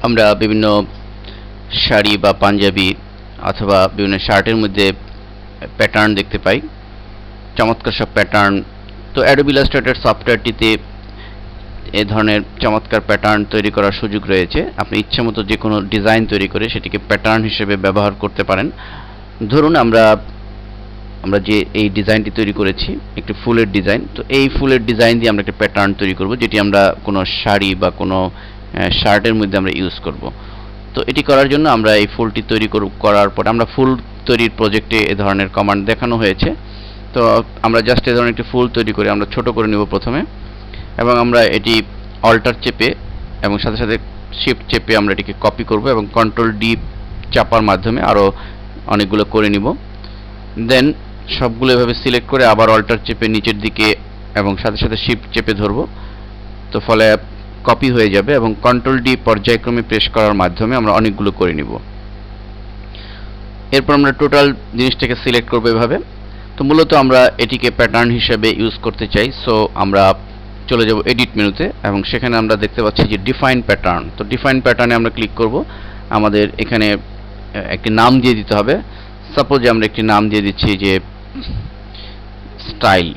আমরা বিভিন্ন শাড়ি বা পাঞ্জাবি অথবা বিভিন্ন শার্টের মধ্যে প্যাটার্ন দেখতে পাই, চমৎকার সব প্যাটার্ন। তো অ্যাডোবি ইলাস্ট্রেটর সফটওয়্যারটিতে এ ধরনের চমৎকার প্যাটার্ন তৈরি করার সুযোগ রয়েছে। আপনি ইচ্ছামতো যে কোনো ডিজাইন তৈরি করে সেটিকে প্যাটার্ন হিসেবে ব্যবহার করতে পারেন। ধরুন আমরা যে এই ডিজাইনটি তৈরি করেছি একটি ফুলের ডিজাইন, তো এই ফুলের ডিজাইন দিয়ে আমরা একটা প্যাটার্ন তৈরি করব, যেটি আমরা কোনো শাড়ি বা কোনো শার্টের মধ্যে আমরা ইউজ করব। তো এটি করার জন্য আমরা এই ফুলটি তৈরি করার পর আমরা ফুল তৈরির প্রজেক্টে এ ধরনের কমান্ড দেখানো হয়েছে। তো আমরা জাস্ট এ ধরনের একটি ফুল তৈরি করে আমরা ছোট করে নেব প্রথমে, এবং আমরা এটি অল্টার চেপে এবং সাথে সাথে শিফট চেপে আমরা এটিকে কপি করব এবং কন্ট্রোল ডি চাপার মাধ্যমে আরও অনেকগুলো করে নিব। দেন সবগুলো এভাবে সিলেক্ট করে আবার অল্টার চেপে নিচের দিকে এবং সাথে সাথে শিফট চেপে ধরব, তো ফলে কপি হয়ে যাবে এবং কন্ট্রোল ডি পর্যায়ক্রমে প্রেস করার মাধ্যমে আমরা অনেকগুলো করে নিব। এরপর আমরা টোটাল জিনিসটাকে সিলেক্ট করব এভাবে। তো মূলত আমরা এটিকে প্যাটার্ন হিসেবে ইউজ করতে চাই, সো আমরা চলে যাব এডিট মেনুতে এবং সেখানে আমরা দেখতে পাচ্ছি যে ডিফাইন প্যাটার্ন। তো ডিফাইন প্যাটার্নে আমরা ক্লিক করব। আমাদের এখানে একটি নাম দিয়ে দিতে হবে। সাপোজ আমরা একটি নাম দিয়ে দিচ্ছি যে স্টাইল।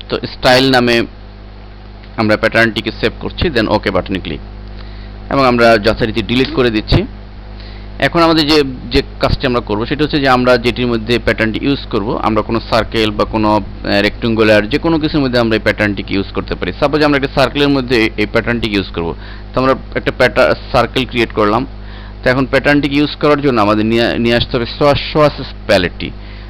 তো স্টাইল নামে আমরা প্যাটার্নটিকে সেভ করছি, দেন ওকে বাটনে ক্লিক, এবং আমরা যথারীতি ডিলিট করে দিচ্ছি। এখন আমাদের যে কাজটি আমরা করব সেটা হচ্ছে যে আমরা যেটির মধ্যে প্যাটার্নটি ইউজ করব, আমরা কোনো সার্কেল বা কোনো রেক্ট্যাঙ্গুলার যে কোনো কিছুর মধ্যে আমরা এই প্যাটার্নটিকে ইউজ করতে পারি। সাপোজ আমরা একটা সার্কেলের মধ্যে এই প্যাটার্নটিকে ইউজ করব, তো আমরা একটা সার্কেল ক্রিয়েট করলাম। তো এখন প্যাটার্নটিকে ইউজ করার জন্য আমাদের নিয়ে আসতে হবে শো অ্যাসেস প্যালেটটি।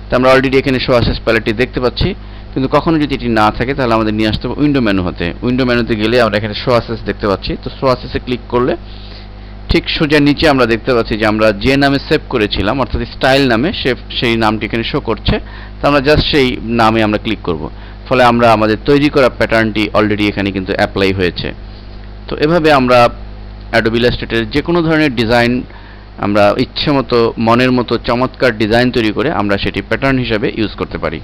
তো আমরা অলরেডি এখানে শো অ্যাসেস প্যালেটটি দেখতে পাচ্ছি, কিন্তু কখনো যদি এটি না থাকে তাহলে আমাদের নিয়ে আসতে হবে উইন্ডো মেনু হতে। উইন্ডো মেনুতে গেলে আমরা এখানে শো অ্যাসেস দেখতে পাচ্ছি। তো শো অ্যাসেসে ক্লিক করলে ঠিক সোজা নিচে আমরা দেখতে পাচ্ছি যে আমরা যে নামে সেভ করেছিলাম অর্থাৎ স্টাইল নামে সেই নামটি এখানে শো করছে। তো আমরা জাস্ট সেই নামে আমরা ক্লিক করব, ফলে আমরা আমাদের তৈরি করা প্যাটার্নটি অলরেডি এখানে কিন্তু অ্যাপ্লাই হয়েছে। তো এভাবে আমরা অ্যাডোবি ইলাস্ট্রেটরের যে কোনো ধরনের ডিজাইন আমরা ইচ্ছে মতো মনের মতো চমৎকার ডিজাইন তৈরি করে আমরা সেটি প্যাটার্ন হিসাবে ইউজ করতে পারি।